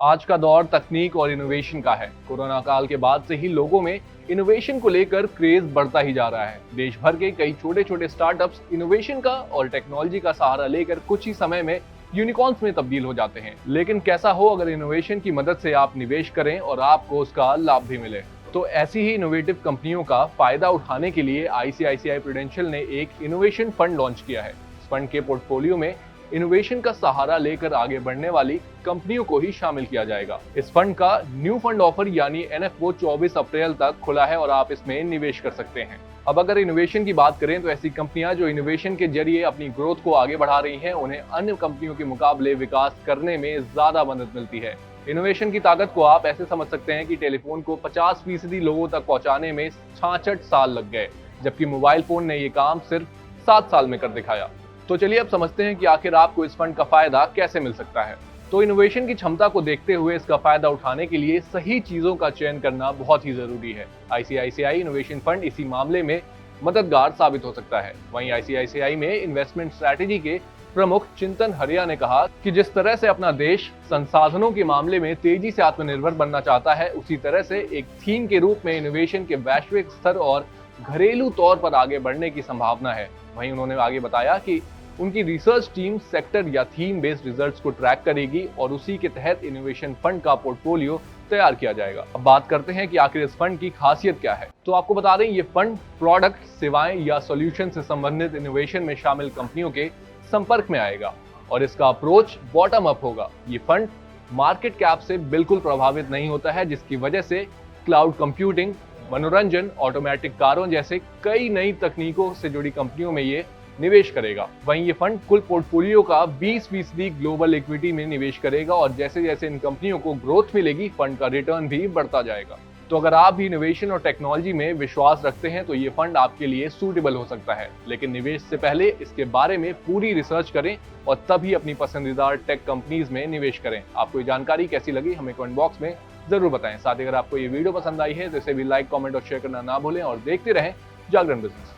आज का दौर तकनीक और इनोवेशन का है। कोरोना काल के बाद से ही लोगों में इनोवेशन को लेकर क्रेज बढ़ता ही जा रहा है। देश भर के कई छोटे छोटे स्टार्टअप्स इनोवेशन का और टेक्नोलॉजी का सहारा लेकर कुछ ही समय में यूनिकॉर्न्स में तब्दील हो जाते हैं। लेकिन कैसा हो अगर इनोवेशन की मदद से आप निवेश करें और आपको उसका लाभ भी मिले। तो ऐसी ही इनोवेटिव कंपनियों का फायदा उठाने के लिए आईसीआईसीआई प्रूडेंशियल ने एक इनोवेशन फंड लॉन्च किया है। इस फंड के पोर्टफोलियो में इनोवेशन का सहारा लेकर आगे बढ़ने वाली कंपनियों को ही शामिल किया जाएगा। इस फंड का न्यू फंड ऑफर यानी एनएफओ 24 अप्रैल तक खुला है और आप इसमें निवेश कर सकते हैं। अब अगर इनोवेशन की बात करें तो ऐसी कंपनियां जो इनोवेशन के जरिए अपनी ग्रोथ को आगे बढ़ा रही हैं, उन्हें अन्य कंपनियों के मुकाबले विकास करने में ज्यादा मदद मिलती है। इनोवेशन की ताकत को आप ऐसे समझ सकते हैं कि टेलीफोन को 50% लोगों तक पहुंचाने में 66 साल लग गए, जबकि मोबाइल फोन ने ये काम सिर्फ 7 साल में कर दिखाया। तो चलिए अब समझते हैं कि आखिर आपको इस फंड का फायदा कैसे मिल सकता है। तो इनोवेशन की क्षमता को देखते हुए इसका फायदा उठाने के लिए सही चीजों का चयन करना बहुत ही जरूरी है। आईसीआईसीआई इनोवेशन फंड इसी मामले में मददगार साबित हो सकता है। वहीं आईसीआईसीआई में इन्वेस्टमेंट स्ट्रैटेजी के प्रमुख चिंतन हरिया ने कहा कि जिस तरह से अपना देश संसाधनों के मामले में तेजी से आत्मनिर्भर बनना चाहता है, उसी तरह से एक थीम के रूप में इनोवेशन के वैश्विक स्तर और घरेलू तौर पर आगे बढ़ने की संभावना है। वहीं उन्होंने आगे बताया कि उनकी रिसर्च टीम सेक्टर या थीम बेस्ड रिजल्ट्स को ट्रैक करेगी और उसी के तहत इनोवेशन फंड का पोर्टफोलियो तैयार किया जाएगा। अब बात करते हैं कि आखिर इस फंड की खासियत क्या है। तो आपको बता दें, ये फंड प्रोडक्ट, सेवाएं या सॉल्यूशन से संबंधित इनोवेशन में शामिल कंपनियों के संपर्क में आएगा और इसका अप्रोच बॉटम अप होगा। ये फंड मार्केट कैप से बिल्कुल प्रभावित नहीं होता है, जिसकी वजह से क्लाउड कंप्यूटिंग, मनोरंजन, ऑटोमेटिक कारों जैसे कई नई तकनीकों से जुड़ी कंपनियों में ये निवेश करेगा। वहीं ये फंड कुल पोर्टफोलियो का 20% ग्लोबल इक्विटी में निवेश करेगा और जैसे जैसे इन कंपनियों को ग्रोथ मिलेगी, फंड का रिटर्न भी बढ़ता जाएगा। तो अगर आप भी इनोवेशन और टेक्नोलॉजी में विश्वास रखते हैं तो ये फंड आपके लिए सूटेबल हो सकता है। लेकिन निवेश से पहले इसके बारे में पूरी रिसर्च करें और तभी अपनी पसंदीदा टेक कंपनीज में निवेश करें। आपको ये जानकारी कैसी लगी हमें कमेंट बॉक्स में जरूर बताएं। साथ ही अगर आपको ये वीडियो पसंद आई है तो इसे भी लाइक, कमेंट और शेयर करना ना भूलें और देखते रहें जागरण बिजनेस।